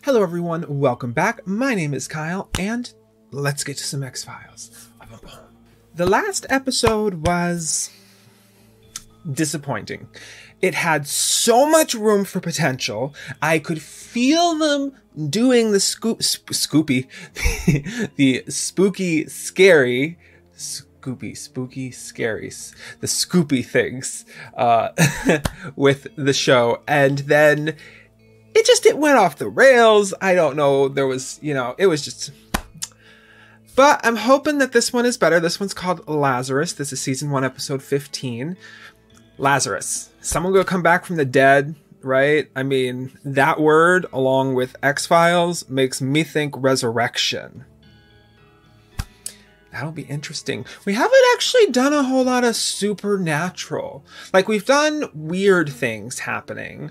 Hello everyone, welcome back. My name is Kyle, and let's get to some X-Files. The last episode was disappointing. It had so much room for potential. I could feel them doing the spooky, scary things with the show, and then it went off the rails. I don't know. There was, it was just... But I'm hoping that this one is better. This one's called Lazarus. This is season 1, episode 15. Lazarus. Someone gonna come back from the dead, right? I mean, that word, along with X-Files, makes me think resurrection. That'll be interesting. We haven't actually done a whole lot of supernatural. Like, we've done weird things happening.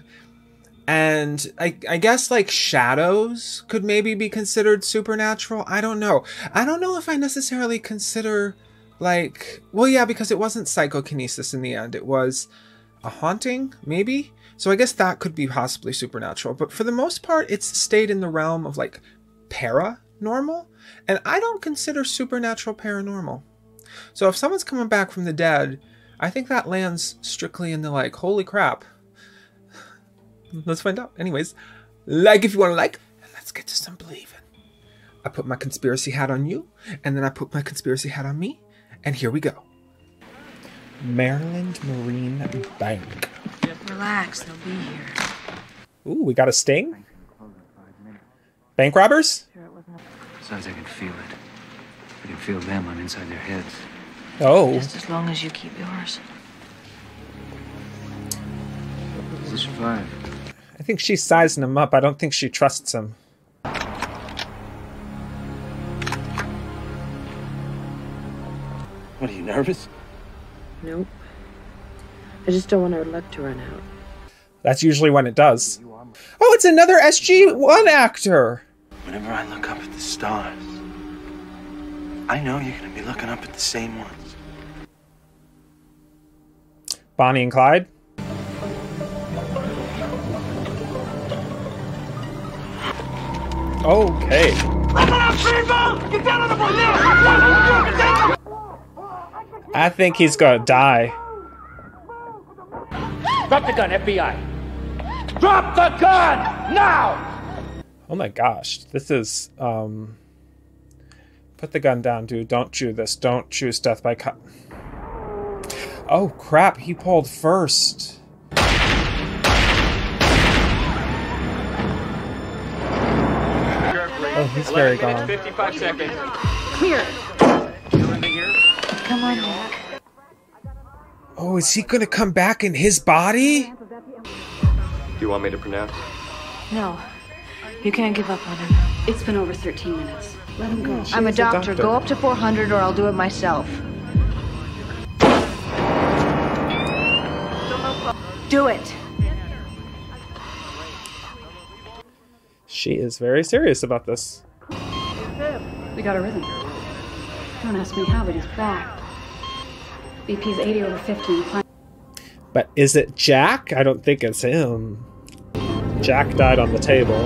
And I guess, like, shadows could maybe be considered supernatural. I don't know. I don't know if I necessarily consider, like... Well, yeah, because it wasn't psychokinesis in the end. It was a haunting, maybe? So I guess that could be possibly supernatural. But for the most part, it's stayed in the realm of, like, paranormal. And I don't consider supernatural paranormal. So if someone's coming back from the dead, I think that lands strictly in the, like, holy crap. Let's find out. Anyways, like if you want to like, and let's get to some believing. I put my conspiracy hat on you, and then I put my conspiracy hat on me, and here we go. Maryland Marine Bank. Relax, they'll be here. Ooh, we got a sting? Bank robbers? Besides, I can feel it. I can feel them. I'm inside their heads. Oh. Just as long as you keep yours. Position 5. I think she's sizing him up. I don't think she trusts him. What, are you nervous? Nope. I just don't want our luck to run out. That's usually when it does. Oh, it's another SG-1 actor! Whenever I look up at the stars, I know you're going to be looking up at the same ones. Bonnie and Clyde? Okay. I think he's gonna die. Drop the gun, FBI! Drop the gun! Now! Oh my gosh. This is, Put the gun down, dude. Don't chew this. Don't choose death by cut. Oh crap, he pulled first. Oh, he's very gone. 55 seconds. Clear. Come on, Jack. Oh, is he gonna come back in his body? Do you want me to pronounce? No, you can't give up on him. It's been over 13 minutes. Let him go. I'm a doctor. Go up to 400 or I'll do it myself. Do it. She is very serious about this. We got a rhythm. Don't ask me how, but he's back. BP's 80 over 50. But is it Jack? I don't think it's him. Jack died on the table.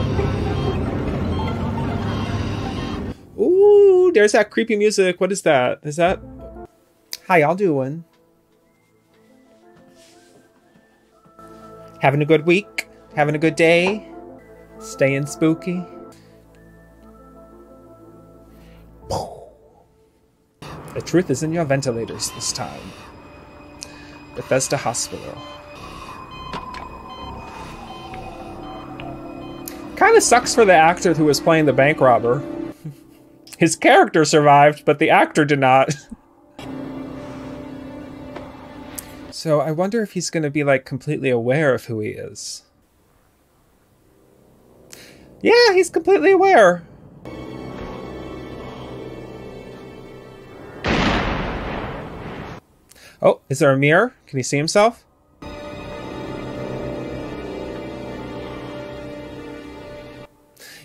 Ooh, there's that creepy music. What is that? Is that... How y'all doing? Having a good week? Having a good day? Staying spooky? The truth is in your ventilators this time. Bethesda Hospital. Kind of sucks for the actor who was playing the bank robber. His character survived, but the actor did not. So I wonder if he's going to be, like, completely aware of who he is. Yeah, he's completely aware. Oh, is there a mirror? Can he see himself?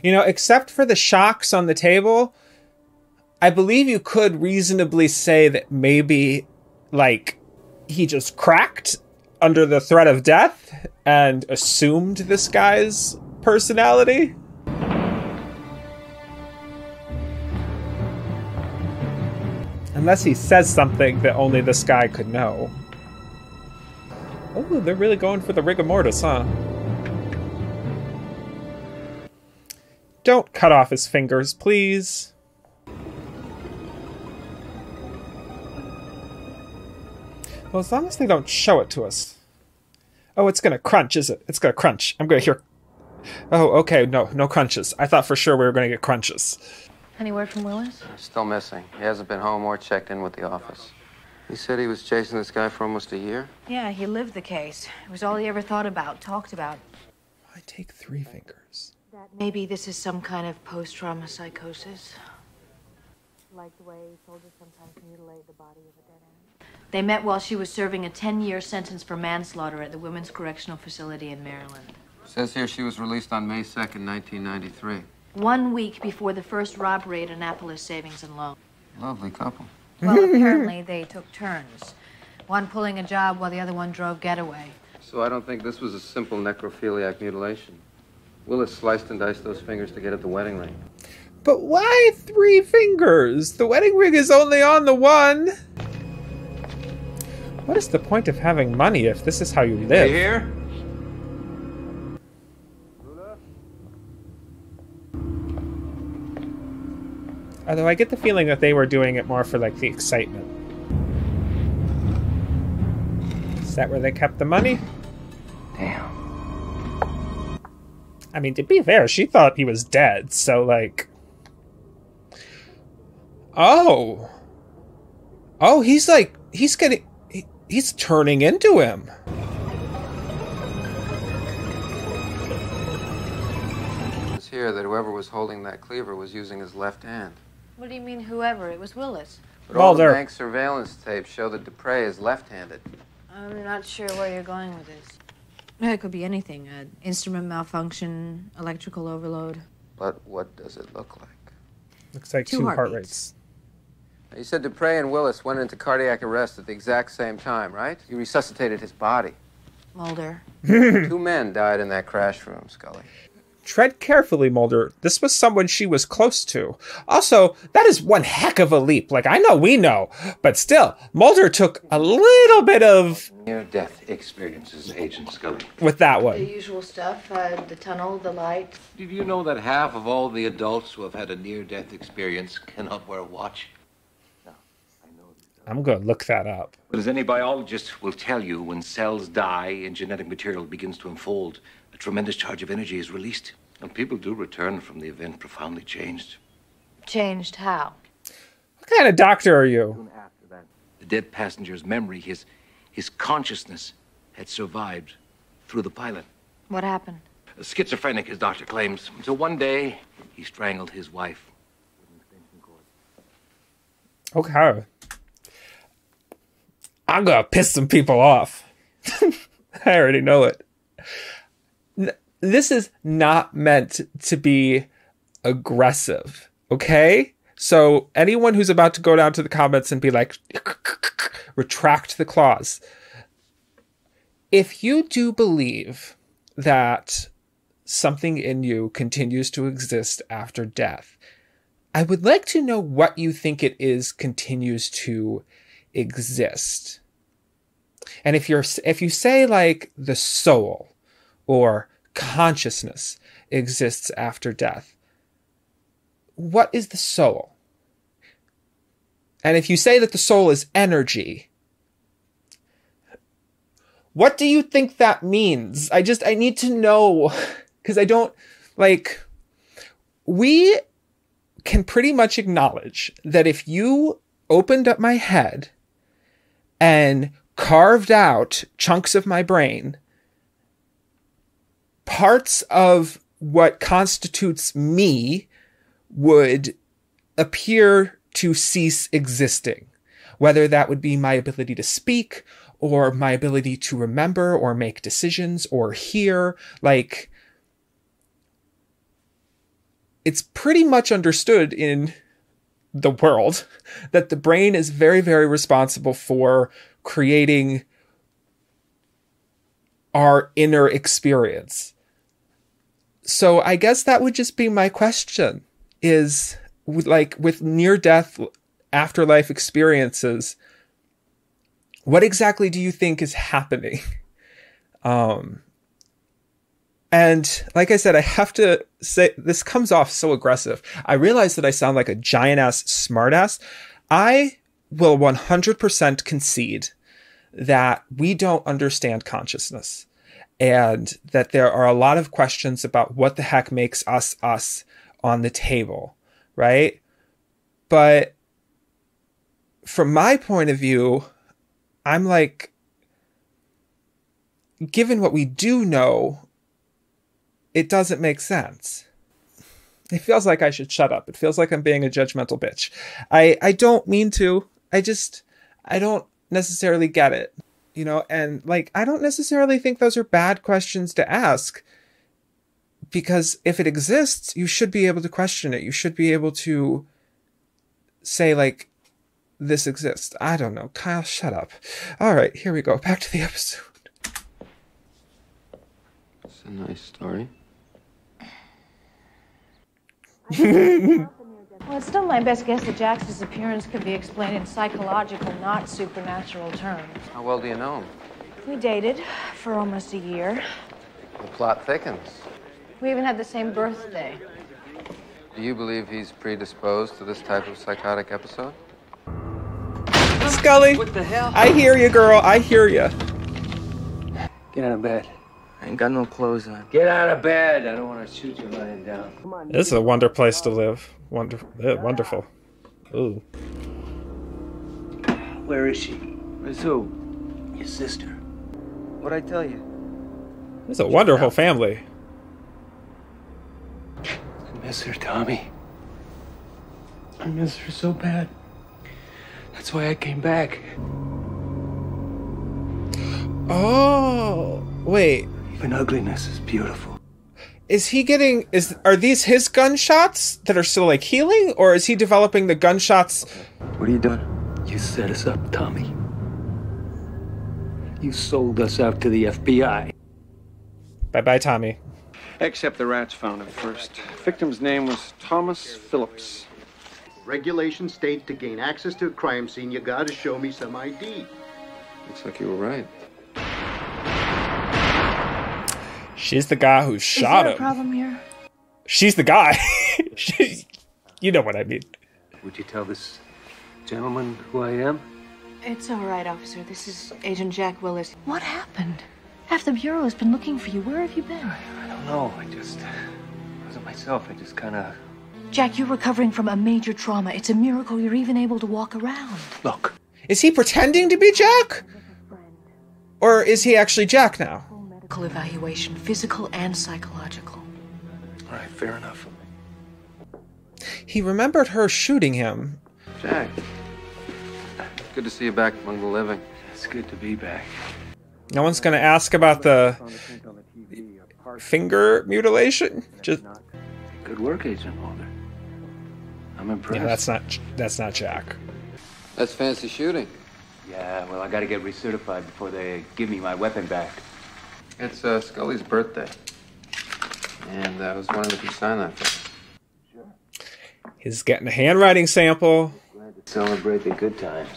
You know, except for the shocks on the table, I believe you could reasonably say that maybe, like, he just cracked under the threat of death and assumed this guy's personality. Unless he says something that only this guy could know. Oh, they're really going for the rigor mortis, huh? Don't cut off his fingers, please. Well, as long as they don't show it to us. Oh, it's gonna crunch, is it? It's gonna crunch. I'm gonna hear... Oh, okay, no crunches. I thought for sure we were gonna get crunches. Any word from Willis? Still missing. He hasn't been home or checked in with the office. He said he was chasing this guy for almost a year. Yeah, he lived the case. It was all he ever thought about, talked about. Why take 3 fingers? Maybe this is some kind of post-trauma psychosis. Like the way soldiers sometimes mutilate the body of a dead end. They met while she was serving a 10-year sentence for manslaughter at the Women's Correctional Facility in Maryland. Says here she was released on May 2nd, 1993. 1 week before the first robbery at Annapolis Savings and Loan. Lovely couple. Well, apparently they took turns. One pulling a job while the other one drove getaway. So I don't think this was a simple necrophiliac mutilation. Willis sliced and diced those fingers to get at the wedding ring. But why 3 fingers? The wedding ring is only on the one. What is the point of having money if this is how you live? You here? Although I get the feeling that they were doing it more for, like, the excitement. Is that where they kept the money? Damn. I mean, to be fair, she thought he was dead, so, like... Oh! Oh, he's, like... He's getting... He's turning into him. It's here that whoever was holding that cleaver was using his left hand. What do you mean, whoever? It was Willis. But all the Mulder. bank surveillance tapes show that Dupre is left-handed. I'm not sure where you're going with this. It could be anything. Instrument malfunction, electrical overload. But what does it look like? Looks like 2 2 heart heartbeats. rates. You said Dupre and Willis went into cardiac arrest at the exact same time, right? You resuscitated his body. Mulder. 2 men died in that crash room, Scully. Tread carefully, Mulder. This was someone she was close to. Also, that is one heck of a leap. Like, I know we know, but still, Mulder took a little bit of... Near-death experiences, Agent Scully. with that The one. usual stuff, the tunnel, the light. Did you know that half of all the adults who have had a near-death experience cannot wear a watch? I'm going to look that up. But as any biologist will tell you, when cells die and genetic material begins to unfold, a tremendous charge of energy is released. And people do return from the event profoundly changed. Changed how? What kind of doctor are you? After that, the dead passenger's memory, his consciousness, had survived through the pilot. What happened? A schizophrenic, his doctor claims. So one day, he strangled his wife. Okay. I'm going to piss some people off. I already know it. This is not meant to be aggressive, okay? So anyone who's about to go down to the comments and be like, retract the clause. If you do believe that something in you continues to exist after death, I would like to know what you think it is continues to exist. And if you say like the soul or consciousness exists after death, what is the soul? And if you say that the soul is energy, what do you think that means? I need to know, because I don't, like, we can pretty much acknowledge that if you opened up my head and carved out chunks of my brain, parts of what constitutes me would appear to cease existing. Whether that would be my ability to speak, or my ability to remember, or make decisions, or hear. Like, it's pretty much understood in the world that the brain is very, very responsible for creating our inner experience. So I guess that would just be my question, is with near death afterlife experiences, what exactly do you think is happening? And like I said, I have to say, this comes off so aggressive. I realize that I sound like a giant ass smartass. I will 100% concede that we don't understand consciousness, and that there are a lot of questions about what the heck makes us us on the table, right? But from my point of view, I'm like, given what we do know, it doesn't make sense. It feels like I should shut up. It feels like I'm being a judgmental bitch. I don't mean to. I don't necessarily get it, you know, and like, I don't necessarily think those are bad questions to ask, because if it exists, you should be able to question it. You should be able to say, like, this exists. I don't know. Kyle, shut up. All right, here we go. Back to the episode. It's a nice story. Well, it's still my best guess that Jack's disappearance could be explained in psychological, not supernatural terms. How well do you know him? We dated for almost a year. The plot thickens. We even had the same birthday. Do you believe he's predisposed to this type of psychotic episode? Scully! What the hell? I hear you, girl. I hear you. Get out of bed. I ain't got no clothes on. Get out of bed. I don't want to shoot you lying down. Come on. This is a wonder place to live. Wonderful. Ooh. Where is she? Where's who? Your sister. What'd I tell you? This is a wonderful family. I miss her, Tommy. I miss her so bad. That's why I came back. Oh, wait. Even ugliness is beautiful. Are these his gunshots that are still like healing, or is he developing the gunshots? What are you doing? You set us up, Tommy. You sold us out to the FBI. Bye-bye, Tommy. Except the rats found him first. Victim's name was Thomas Phillips. Regulations state to gain access to a crime scene, you gotta show me some ID. Looks like you were right. She's the guy who shot him. Is there a problem here? She's the guy. You know what I mean. Would you tell this gentleman who I am? It's all right, officer. This is Agent Jack Willis. What happened? Half the bureau has been looking for you. Where have you been? I don't know. I wasn't myself. I just kind of... Jack, you're recovering from a major trauma. It's a miracle you're even able to walk around. Look. Is he pretending to be Jack? Or is he actually Jack now? Medical evaluation, physical and psychological. All right, fair enough. He remembered her shooting him. Jack. Good to see you back among the living. It's good to be back. No one's going to ask about the finger mutilation? Just Good work, Agent Mulder. I'm impressed. Yeah, that's not Jack. That's fancy shooting. Yeah, well, I gotta get recertified before they give me my weapon back. It's Scully's birthday. And I was wondering if you signed that for me. He's getting a handwriting sample. Glad to celebrate the good times.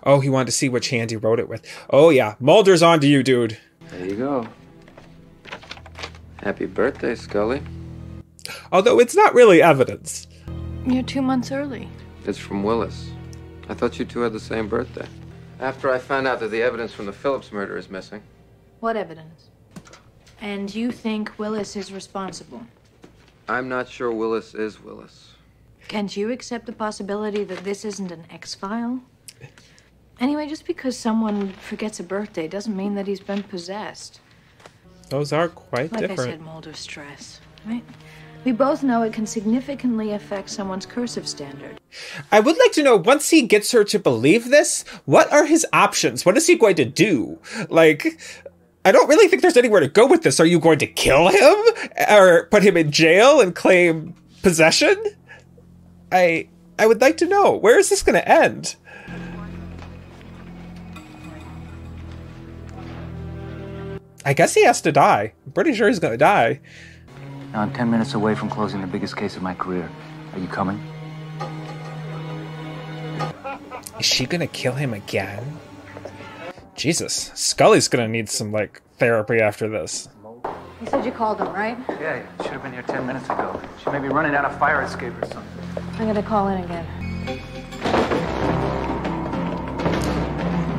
Oh, he wanted to see which hand he wrote it with. Oh, yeah. Mulder's on to you, dude. There you go. Happy birthday, Scully. Although it's not really evidence. You're 2 months early. It's from Willis. I thought you two had the same birthday. After I found out that the evidence from the Phillips murder is missing. What evidence? And you think Willis is responsible? I'm not sure Willis is Willis. Can't you accept the possibility that this isn't an X-file? Anyway, just because someone forgets a birthday doesn't mean that he's been possessed. Those are quite like different. I said, Mulder stress, right? We both know it can significantly affect someone's cursive standard. I would like to know, once he gets her to believe this, what are his options? What is he going to do? Like, I don't really think there's anywhere to go with this. Are you going to kill him? Or put him in jail and claim possession? I would like to know. Where is this going to end? I guess he has to die. I'm pretty sure he's going to die. Now I'm 10 minutes away from closing the biggest case of my career. Are you coming? Is she gonna kill him again? Jesus, Scully's gonna need some, like, therapy after this. You said you called him, right? Yeah, should have been here 10 minutes ago. She may be running out of fire escape or something. I'm gonna call in again.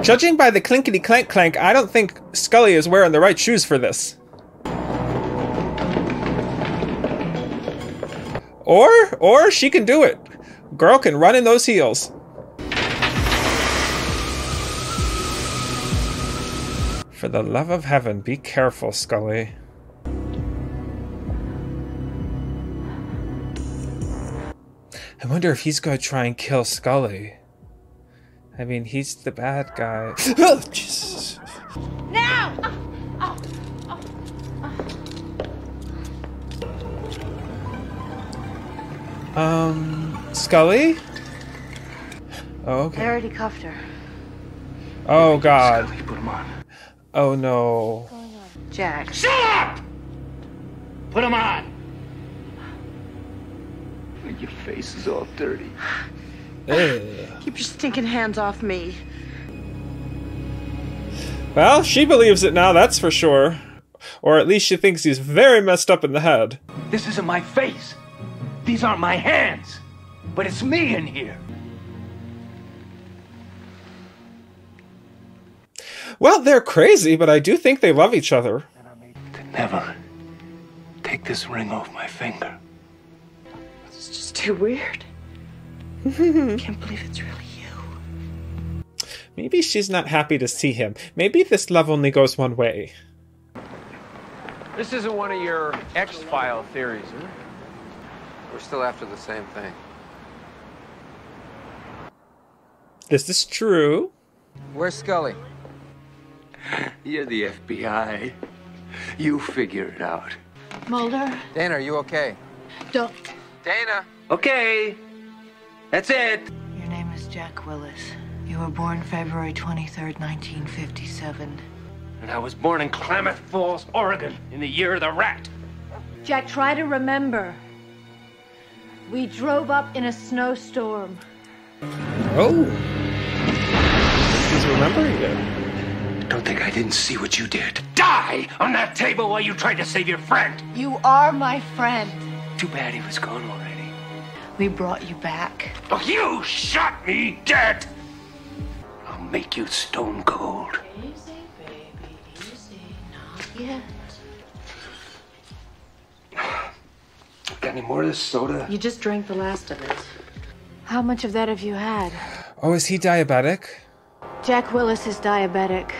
Judging by the clinkety clank clank, I don't think Scully is wearing the right shoes for this. Or she can do it. Girl can run in those heels. For the love of heaven, be careful, Scully. I wonder if he's gonna try and kill Scully. I mean, he's the bad guy. Oh, Jesus. Now! Scully? Oh, okay. I already cuffed her. Oh, God. Scully, put him on. Oh, no. Jack. Shut up! Put him on! Your face is all dirty. Ugh. Keep your stinking hands off me. Well, she believes it now, that's for sure. Or at least she thinks he's very messed up in the head. This isn't my face. These aren't my hands. But it's me in here. Well, they're crazy, but I do think they love each other. To never take this ring off my finger. It's just too weird. Can't believe it's really you. Maybe she's not happy to see him. Maybe this love only goes one way. This isn't one of your X-File theories, huh? We're still after the same thing. This is true. Where's Scully? You're the FBI. You figure it out. Mulder, Dana, are you okay? don't. Dana! Okay. That's it. Your name is Jack Willis. You were born February 23rd, 1957. And I was born in Klamath Falls, Oregon, in the year of the rat. Jack, try to remember. We drove up in a snowstorm. Oh. She's remembering it. Don't think I didn't see what you did. Die on that table while you tried to save your friend. You are my friend. Too bad he was gone already. We brought you back. Oh, you shot me dead. I'll make you stone cold. Easy, baby, easy. Not yet. Got any more of this soda? You just drank the last of it. How much of that have you had? Oh, is he diabetic? Jack Willis is diabetic,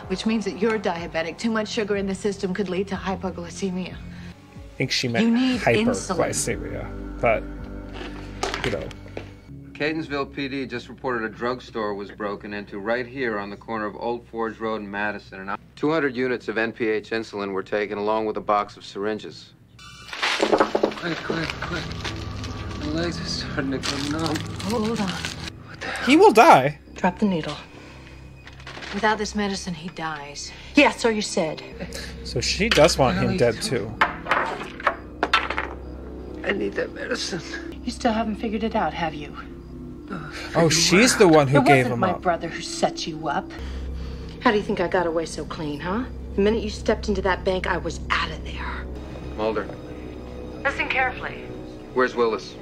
which means that you're diabetic. Too much sugar in the system could lead to hypoglycemia. I think she meant You need hyperglycemia. But, you know. Catonsville PD just reported a drugstore was broken into right here on the corner of Old Forge Road and Madison. And 200 units of NPH insulin were taken along with a box of syringes. Quick. My legs are starting to go numb. Hold on. He will die. Drop the needle. Without this medicine, he dies. Yeah, so you said. So she does want him dead too. I need that medicine. You still haven't figured it out, have you? Oh, she's the one who It gave wasn't him my up. brother who set you up. How do you think I got away so clean, huh? The minute you stepped into that bank, I was out of there. Mulder, Listen carefully. where's Willis?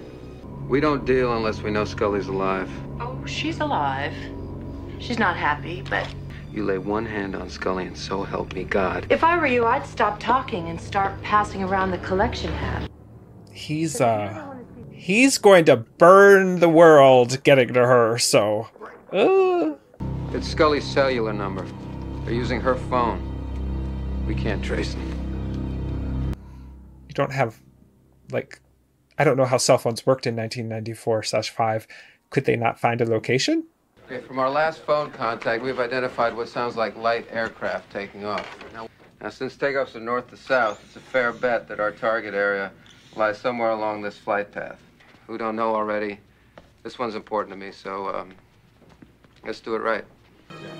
We don't deal unless we know Scully's alive. Oh, she's alive. She's not happy, but You lay one hand on Scully and so help me God. if I were you, I'd stop talking and start passing around the collection hat. He's going to burn the world getting to her, so. It's Scully's cellular number. They're using her phone. We can't trace them. You don't have, like, I don't know how cell phones worked in 1994/5. Could they not find a location? Okay, from our last phone contact, we've identified what sounds like light aircraft taking off. Now, since takeoffs are north to south, it's a fair bet that our target area lies somewhere along this flight path. Who don't know already, this one's important to me, so let's do it right.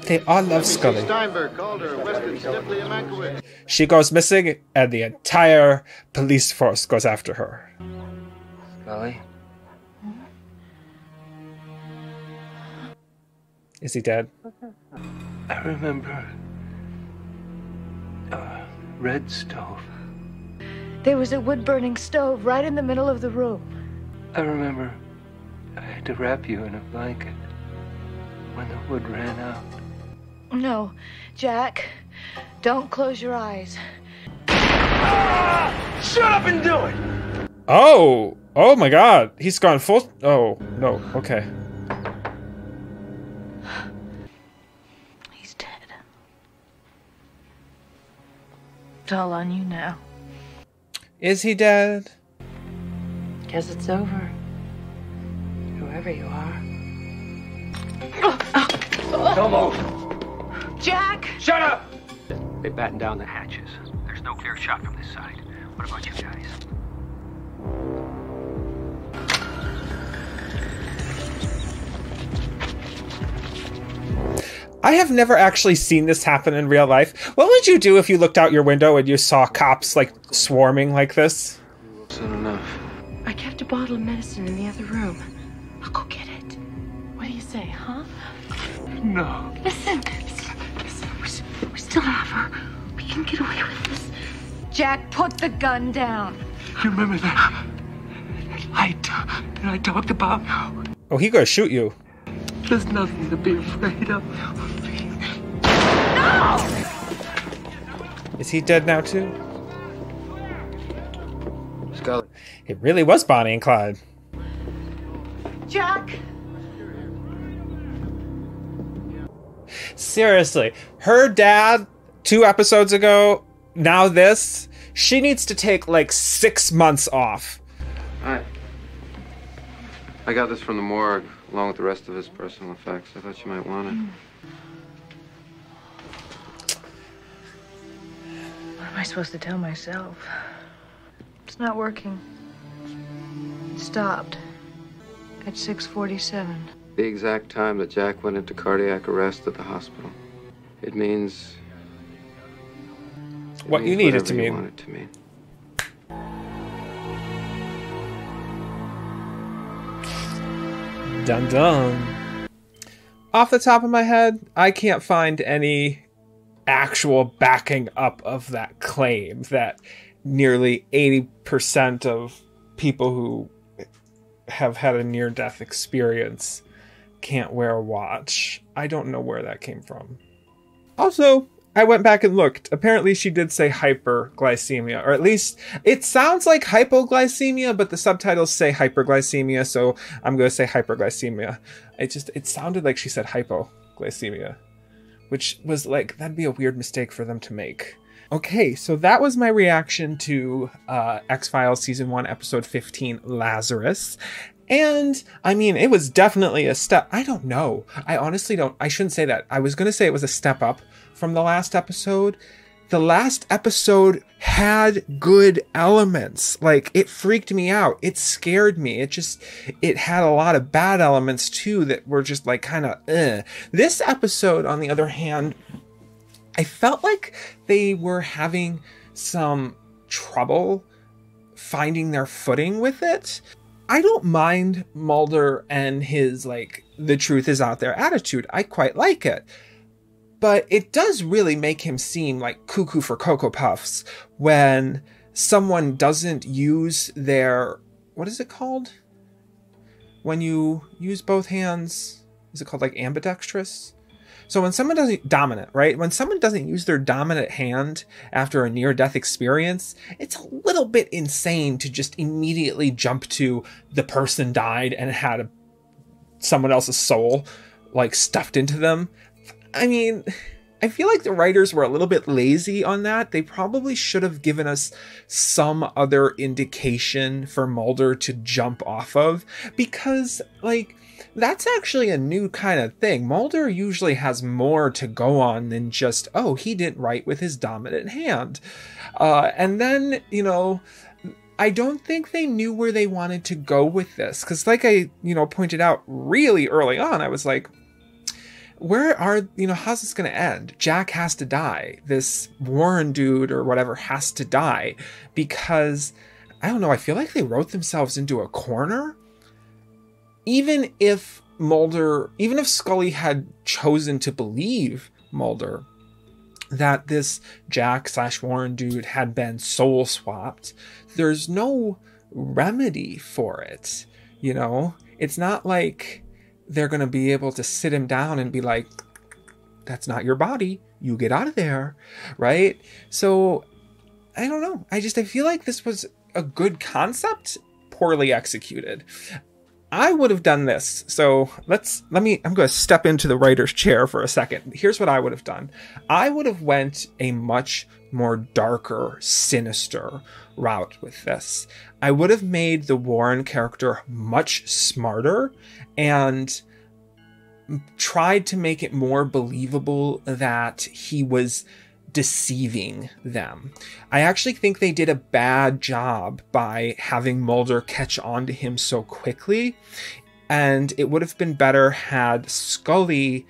They all love Scully. Steinberg, Calder, Weston, Stipley, and Mankiewicz. She goes missing, and the entire police force goes after her. Scully? Is he dead? I remember a red stove. There was a wood-burning stove right in the middle of the room. I remember I had to wrap you in a blanket when the wood ran out. No, Jack, don't close your eyes. Shut up and do it! Oh! Oh my god! He's gone full... Oh, no. Okay. He's dead. It's all on you now. Is he dead? Guess it's over. Whoever you are. Don't move. Jack! Shut up! They batten down the hatches. There's no clear shot from this side. What about you guys? I have never actually seen this happen in real life. What would you do if you looked out your window and you saw cops, like, swarming like this? Wasn't enough. I kept a bottle of medicine in the other room. I'll go get it. What do you say, huh? No. Listen. We still have her. We can get away with this. Jack, put the gun down. You remember that light that I talked about? Oh, he gonna shoot you. There's nothing to be afraid of. No! Is he dead now too? Scully. It really was Bonnie and Clyde. Jack! Seriously, her dad 2 episodes ago, now this, she needs to take like 6 months off. Hi. I got this from the morgue, along with the rest of his personal effects. I thought you might want it. What am I supposed to tell myself? It's not working. It stopped at 6:47. The exact time that Jack went into cardiac arrest at the hospital. It means... What you need it to whatever you mean. want it to mean. Dun dun. Off the top of my head, I can't find any actual backing up of that claim that nearly 80% of people who have had a near-death experience can't wear a watch. I don't know where that came from. Also, I went back and looked. Apparently she did say hyperglycemia, or at least it sounds like hypoglycemia, but the subtitles say hyperglycemia, so I'm going to say hyperglycemia. It sounded like she said hypoglycemia, which was like, that'd be a weird mistake for them to make. Okay, so that was my reaction to X-Files Season 1, Episode 15, Lazarus. And, I mean, it was definitely a step. I don't know. I honestly don't. I shouldn't say that. I was going to say it was a step up from the last episode. The last episode had good elements. Like, it freaked me out. It scared me. It had a lot of bad elements, too, that were just, like, kind of, This episode, on the other hand, I felt like they were having some trouble finding their footing with it. I don't mind Mulder and his, like, the truth is out there attitude. I quite like it. But it does really make him seem like cuckoo for Cocoa Puffs when someone doesn't use their... What is it called? When you use both hands, is it called, like, ambidextrous? So when someone doesn't... Dominant, right? When someone doesn't use their dominant hand after a near-death experience, it's a little bit insane to just immediately jump to the person died and had someone else's soul, like, stuffed into them. I mean, I feel like the writers were a little bit lazy on that. They probably should have given us some other indication for Mulder to jump off of, because, like, that's actually a new kind of thing. Mulder usually has more to go on than just, oh, he didn't write with his dominant hand. And then, you know, I don't think they knew where they wanted to go with this. Because like I, pointed out really early on, I was like, how's this going to end? Jack has to die. This Warren dude or whatever has to die because, I don't know, I feel like they wrote themselves into a corner. Even if Mulder, even if Scully had chosen to believe Mulder, that this Jack/Warren dude had been soul swapped, there's no remedy for it. You know, it's not like they're going to be able to sit him down and be like, that's not your body. You get out of there. Right. So I don't know. I feel like this was a good concept, poorly executed. I would have done this. So I'm going to step into the writer's chair for a second. Here's what I would have done. I would have went a much more darker, sinister route with this. I would have made the Warren character much smarter and tried to make it more believable that he was deceiving them. I actually think they did a bad job by having Mulder catch on to him so quickly, and it would have been better had Scully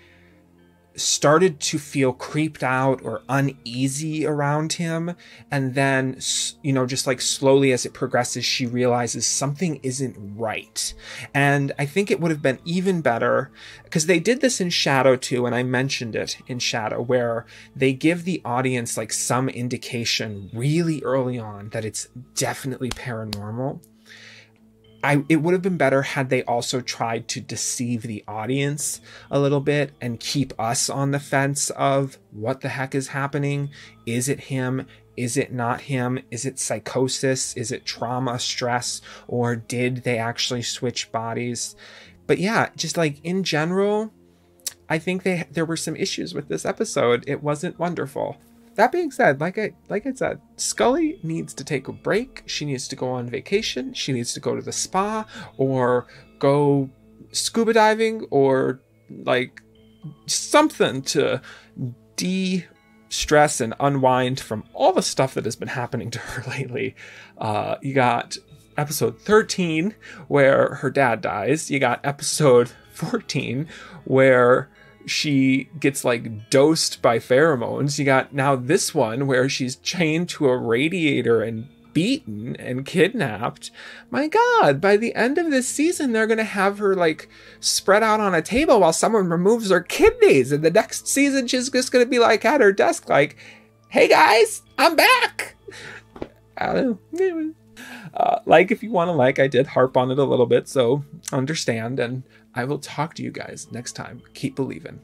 started to feel creeped out or uneasy around him, and then, you know, just like slowly as it progresses, she realizes something isn't right. And I think it would have been even better, because they did this in Shadow too, and I mentioned it in Shadow, where they give the audience like some indication really early on that it's definitely paranormal. It would have been better had they also tried to deceive the audience a little bit and keep us on the fence of what the heck is happening. Is it him? Is it not him? Is it psychosis? Is it trauma, stress? Or did they actually switch bodies? But yeah, just like in general, I think there were some issues with this episode. It wasn't wonderful. That being said, like I said, Scully needs to take a break. She needs to go on vacation. She needs to go to the spa or go scuba diving or like something to de-stress and unwind from all the stuff that has been happening to her lately. You got episode 13 where her dad dies. You got episode 14 where she gets like dosed by pheromones. You got now this one where she's chained to a radiator and beaten and kidnapped. My God, by the end of this season, they're going to have her like spread out on a table while someone removes her kidneys. And the next season, she's just going to be like at her desk, like, hey guys, I'm back. I don't know. Like if you want to, like, I did harp on it a little bit, so understand, and I will talk to you guys next time. Keep believing.